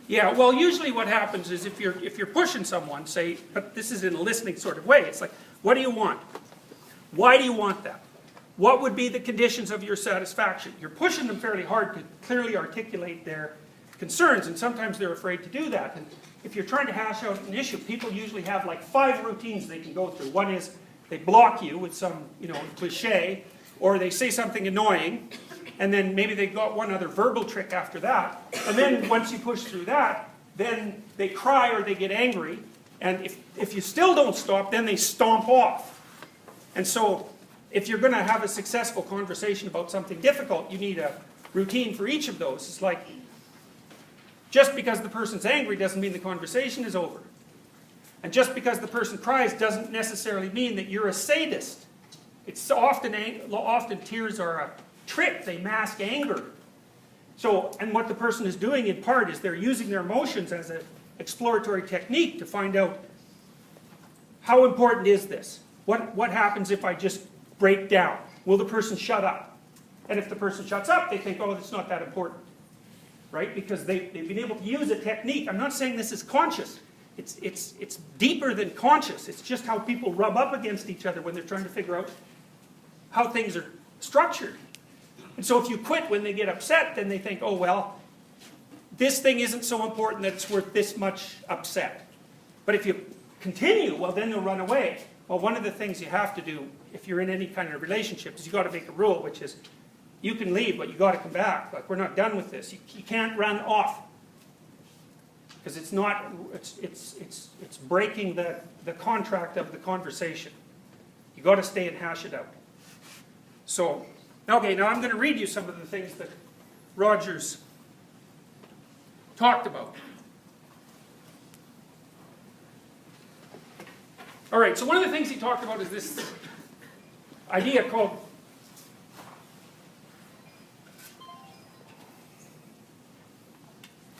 Yeah, well, usually what happens is if you're pushing someone, say, but this is in a listening sort of way, it's like, what do you want? Why do you want that? What would be the conditions of your satisfaction? You're pushing them fairly hard to clearly articulate their concerns, and sometimes they're afraid to do that. And if you're trying to hash out an issue, people usually have like 5 routines they can go through. One is they block you with some, cliche, or they say something annoying, and then maybe they got one other verbal trick after that. And then once you push through that, then they cry or they get angry. And if you still don't stop, then they stomp off. And so if you're going to have a successful conversation about something difficult, you need a routine for each of those. It's like, just because the person's angry doesn't mean the conversation is over. And just because the person cries doesn't necessarily mean that you're a sadist. It's often tears are a trick. They mask anger. So, and what the person is doing in part is they're using their emotions as an exploratory technique to find out how important is this? What happens if I just break down? Will the person shut up? And if the person shuts up, they think, oh, it's not that important. Right? Because they've been able to use a technique. I'm not saying this is conscious. It's deeper than conscious. It's just how people rub up against each other when they're trying to figure out how things are structured. And so if you quit when they get upset, then they think, oh, well, this thing isn't so important that it's worth this much upset. But if you continue, well, then they'll run away. Well, one of the things you have to do if you're in any kind of relationship is you've got to make a rule, which is you can leave, but you've got to come back. Like, we're not done with this. You can't run off. Because it's breaking the contract of the conversation. You've got to stay and hash it out. So, okay, now I'm going to read you some of the things that Rogers talked about. All right, so one of the things he talked about is this idea called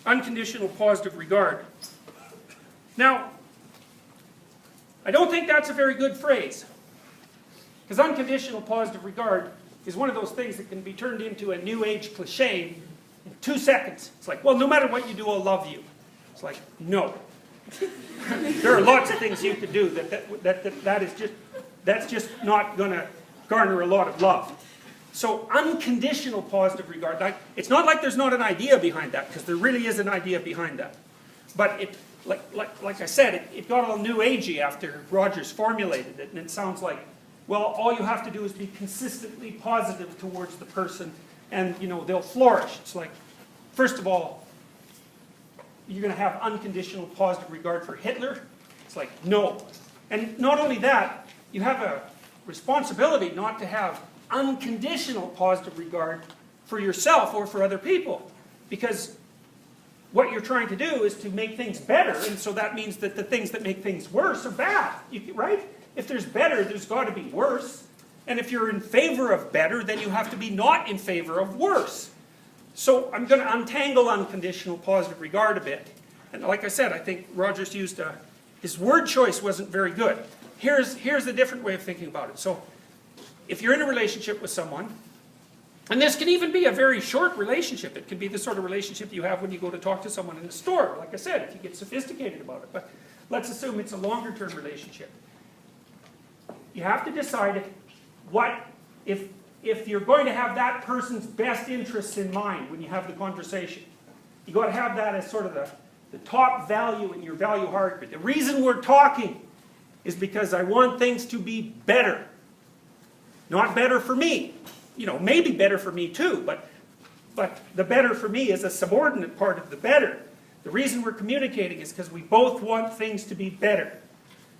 unconditional positive regard. Now, I don't think that's a very good phrase. Because unconditional positive regard is one of those things that can be turned into a new age cliche in 2 seconds. It's like, well, no matter what you do, I'll love you. It's like, no. There are lots of things you could do that's just not going to garner a lot of love. So unconditional positive regard, it's not like there's not an idea behind that, because there really is an idea behind that. But it, like I said, it got all new agey after Rogers formulated it, and it sounds like, well, all you have to do is be consistently positive towards the person, and they'll flourish. It's like, first of all, you're going to have unconditional positive regard for Hitler? It's like, no. And not only that, you have a responsibility not to have unconditional positive regard for yourself or for other people. Because what you're trying to do is to make things better, and so that means that the things that make things worse are bad, right? If there's better, there's got to be worse. And if you're in favor of better, then you have to be not in favor of worse. So I'm going to untangle unconditional positive regard a bit. And like I said, I think Rogers used his word choice wasn't very good. Here's a different way of thinking about it. So if you're in a relationship with someone, and this can even be a very short relationship. It can be the sort of relationship you have when you go to talk to someone in a store. Like I said, if you get sophisticated about it. But let's assume it's a longer-term relationship. You have to decide if you're going to have that person's best interests in mind when you have the conversation. You've got to have that as sort of the top value in your value hierarchy. The reason we're talking is because I want things to be better. Not better for me. Maybe better for me too, but the better for me is a subordinate part of the better. The reason we're communicating is because we both want things to be better.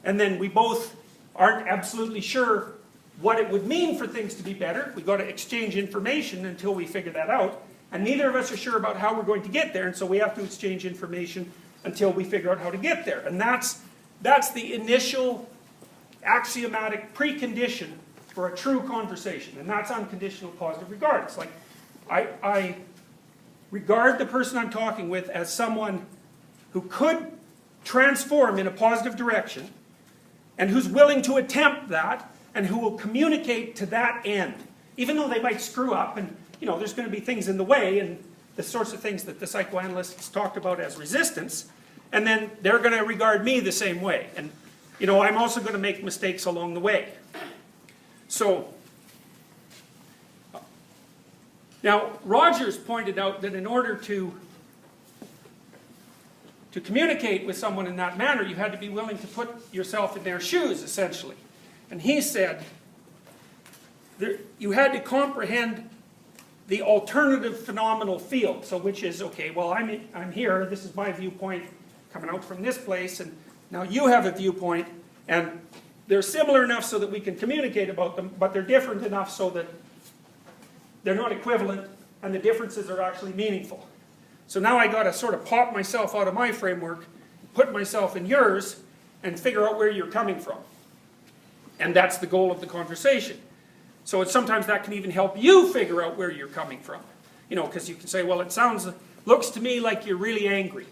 And then we both aren't absolutely sure what it would mean for things to be better. We've got to exchange information until we figure that out. And neither of us are sure about how we're going to get there, and so we have to exchange information until we figure out how to get there. And that's the initial axiomatic precondition for a true conversation, and that's unconditional positive regard. It's like, I regard the person I'm talking with as someone who could transform in a positive direction, and who's willing to attempt that, and who will communicate to that end. Even though they might screw up, and there's going to be things in the way, and the sorts of things that the psychoanalysts talked about as resistance, and then they're going to regard me the same way. And, you know, I'm also going to make mistakes along the way. So, now, Rogers pointed out that in order to communicate with someone in that manner, you had to be willing to put yourself in their shoes, essentially. And he said, you had to comprehend the alternative phenomenal field. So which is, okay, well, I'm here, this is my viewpoint coming out from this place, and now you have a viewpoint, and they're similar enough so that we can communicate about them, but they're different enough so that they're not equivalent, and the differences are actually meaningful. So now I got to sort of pop myself out of my framework, put myself in yours, and figure out where you're coming from. And that's the goal of the conversation. So sometimes that can even help you figure out where you're coming from. You know, because you can say, well, it looks to me like you're really angry.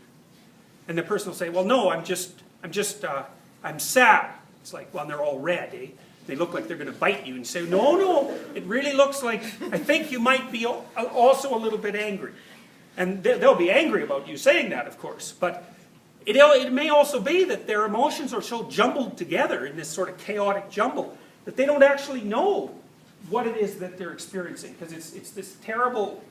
And the person will say, well, no, I'm sad. It's like, well, they're all red, eh? They look like they're going to bite you. And you say, no, it really looks like, I think you might be also a little bit angry. And they'll be angry about you saying that, of course. But it may also be that their emotions are so jumbled together in this sort of chaotic jumble that they don't actually know what it is that they're experiencing. Because it's this terrible,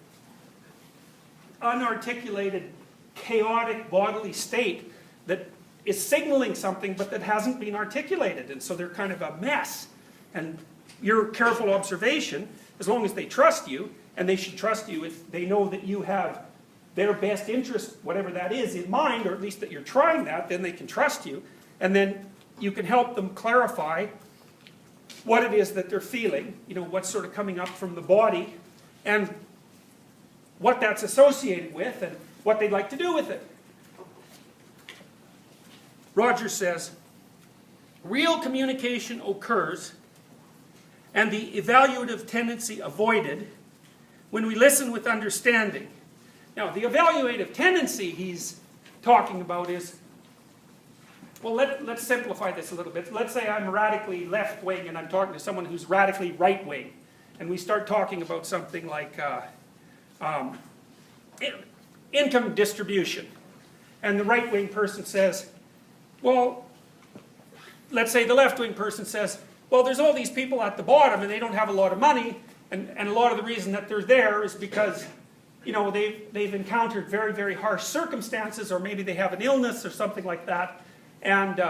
unarticulated, chaotic bodily state that is signaling something but that hasn't been articulated. And so they're kind of a mess. And your careful observation, as long as they trust you, and they should trust you if they know that you have their best interest, whatever that is, in mind, or at least that you're trying that, then they can trust you. And then you can help them clarify what it is that they're feeling, you know, what's sort of coming up from the body, and what that's associated with, and what they'd like to do with it. Rogers says, real communication occurs, and the evaluative tendency avoided, when we listen with understanding. Now, the evaluative tendency he's talking about is, well, let's simplify this a little bit. Let's say I'm radically left-wing and I'm talking to someone who's radically right-wing. And we start talking about something like income distribution. And the right-wing person says, well, let's say the left-wing person says, well, there's all these people at the bottom and they don't have a lot of money. And a lot of the reason that they're there is because, you know, they've encountered very, very harsh circumstances, or maybe they have an illness or something like that. And,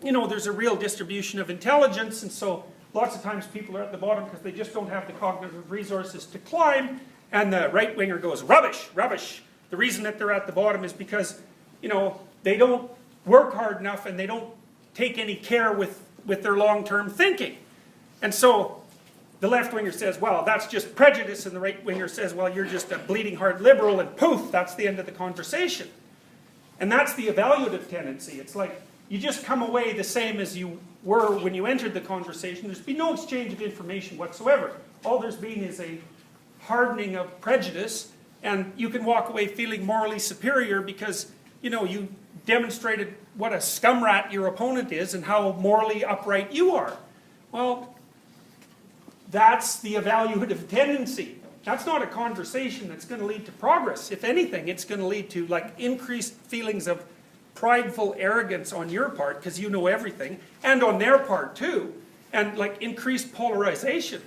you know, there's a real distribution of intelligence, and so lots of times people are at the bottom because they just don't have the cognitive resources to climb. And the right-winger goes, rubbish, rubbish. The reason that they're at the bottom is because, you know, they don't work hard enough and they don't take any care with their long-term thinking. And so the left-winger says, well, that's just prejudice, and the right-winger says, well, you're just a bleeding heart liberal, and poof, that's the end of the conversation. And that's the evaluative tendency. It's like, you just come away the same as you were when you entered the conversation. There's been no exchange of information whatsoever. All there's been is a hardening of prejudice, and you can walk away feeling morally superior because, you know, you demonstrated what a scumrat your opponent is and how morally upright you are. Well, that's the evaluative tendency. That's not a conversation that's going to lead to progress. If anything, it's going to lead to like increased feelings of prideful arrogance on your part because you know everything, and on their part too, and like increased polarization.